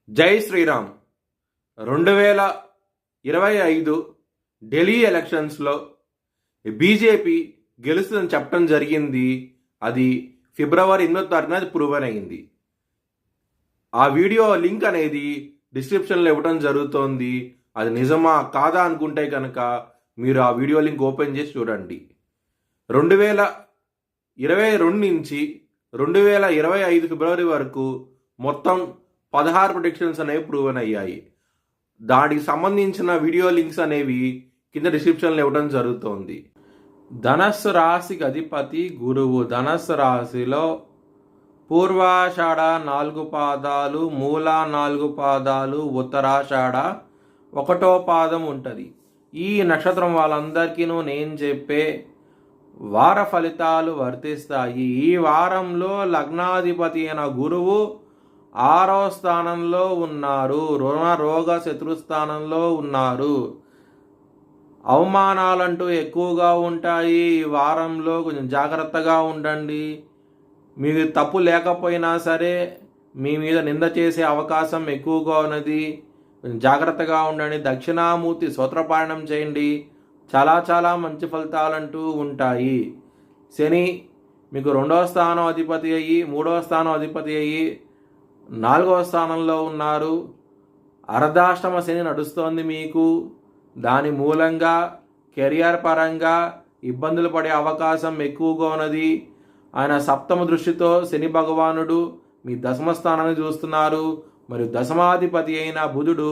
జై శ్రీరామ్. 2025 ఢిల్లీ ఎలక్షన్స్లో బీజేపీ గెలుస్తుందని చెప్పడం జరిగింది. అది ఫిబ్రవరి 8వ తారీఖున ప్రూవ్ అయింది. ఆ వీడియో లింక్ అనేది డిస్క్రిప్షన్లో ఇవ్వడం జరుగుతోంది. అది నిజమా కాదా అనుకుంటే కనుక మీరు ఆ వీడియో లింక్ ఓపెన్ చేసి చూడండి. 2022 నుంచి 2025 ఫిబ్రవరి వరకు మొత్తం 16 ప్రొడిక్షన్స్ అనేవి ప్రూవన్ అయ్యాయి. దానికి సంబంధించిన వీడియో లింక్స్ అనేవి కింద డిస్క్రిప్షన్లో ఇవ్వడం జరుగుతోంది. ధనస్సు రాశికి అధిపతి గురువు. ధనస్సు రాశిలో పూర్వాషాఢ 4 పాదాలు, మూల 4 పాదాలు, ఉత్తరాషాఢ 1వ పాదం ఉంటుంది. ఈ నక్షత్రం వాళ్ళందరికీ నేను చెప్పే వార ఫలితాలు వర్తిస్తాయి. ఈ వారంలో లగ్నాధిపతి అయిన గురువు 6వ స్థానంలో ఉన్నారు. రుణ రోగ శత్రుస్థానంలో ఉన్నారు. అవమానాలంటూ ఎక్కువగా ఉంటాయి. ఈ వారంలో కొంచెం జాగ్రత్తగా ఉండండి. మీకు తప్పు లేకపోయినా సరే మీ మీద నింద చేసే అవకాశం ఎక్కువగా ఉన్నది. కొంచెం జాగ్రత్తగా ఉండండి. దక్షిణామూర్తి స్తోత్రపారాయణం చేయండి. చాలా మంచి ఫలితాలంటూ ఉంటాయి. శని మీకు 2వ స్థానం అధిపతి అయ్యి, 3వ స్థానం అధిపతి అయ్యి 4వ స్థానంలో ఉన్నారు. అర్ధాష్టమ శని నడుస్తోంది మీకు. దాని మూలంగా కెరియర్ పరంగా ఇబ్బందులు పడే అవకాశం ఎక్కువగా ఉన్నది. ఆయన సప్తమ దృష్టితో శని భగవానుడు మీ దశమ స్థానాన్ని చూస్తున్నారు. మరియు దశమాధిపతి అయిన బుధుడు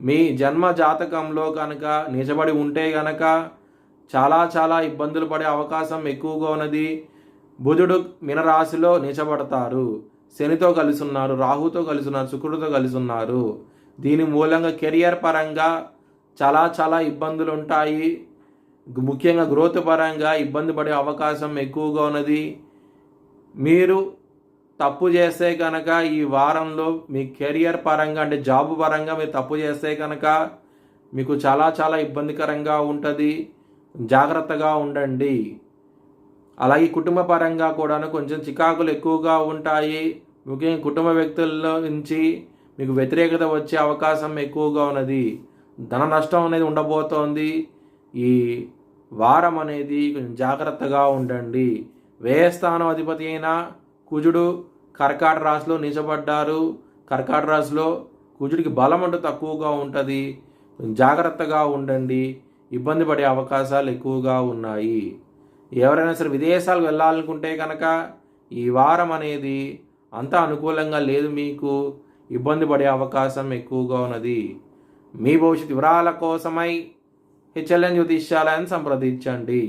మీ జన్మ జాతకంలో కనుక నిజబడి ఉంటే కనుక చాలా ఇబ్బందులు పడే అవకాశం ఎక్కువగా ఉన్నది. బుధుడు మీనరాశిలో నిజబడతారు. శనితో కలిసి ఉన్నారు, రాహుతో కలిసి ఉన్నారు, శుక్రుడితో కలిసి ఉన్నారు. దీని మూలంగా కెరియర్ పరంగా చాలా ఇబ్బందులు ఉంటాయి. ముఖ్యంగా గ్రోత్ పరంగా ఇబ్బంది పడే అవకాశం ఎక్కువగా ఉన్నది. మీరు తప్పు చేస్తే కనుక ఈ వారంలో మీ కెరియర్ పరంగా అంటే జాబ్ పరంగా మీరు తప్పు చేస్తే కనుక మీకు చాలా ఇబ్బందికరంగా ఉంటుంది. జాగ్రత్తగా ఉండండి. అలాగే కుటుంబ పరంగా కూడా కొంచెం చికాకులు ఎక్కువగా ఉంటాయి. ముఖ్యంగా కుటుంబ వ్యక్తుల నుంచి మీకు వ్యతిరేకత వచ్చే అవకాశం ఎక్కువగా ఉన్నది. ధన నష్టం అనేది ఉండబోతోంది. ఈ వారం అనేది కొంచెం జాగ్రత్తగా ఉండండి. వ్యయస్థానం అధిపతి అయిన కుజుడు కర్కాటక రాశిలో నిలబడ్డారు. కర్కాటక రాశిలో కుజుడికి బలం అంటూ తక్కువగా ఉంటుంది. జాగ్రత్తగా ఉండండి. ఇబ్బంది పడే అవకాశాలు ఎక్కువగా ఉన్నాయి. ఎవరైనా సరే విదేశాలకు వెళ్ళాలనుకుంటే కనుక ఈ వారం అనేది అంత అనుకూలంగా లేదు. మీకు ఇబ్బంది పడే అవకాశం ఎక్కువగా ఉన్నది. మీ భవిష్యత్ వివరాల కోసమై హెచ్ఎల్ఎన్ జ్యోతిష్యాలయాన్ని సంప్రదించండి.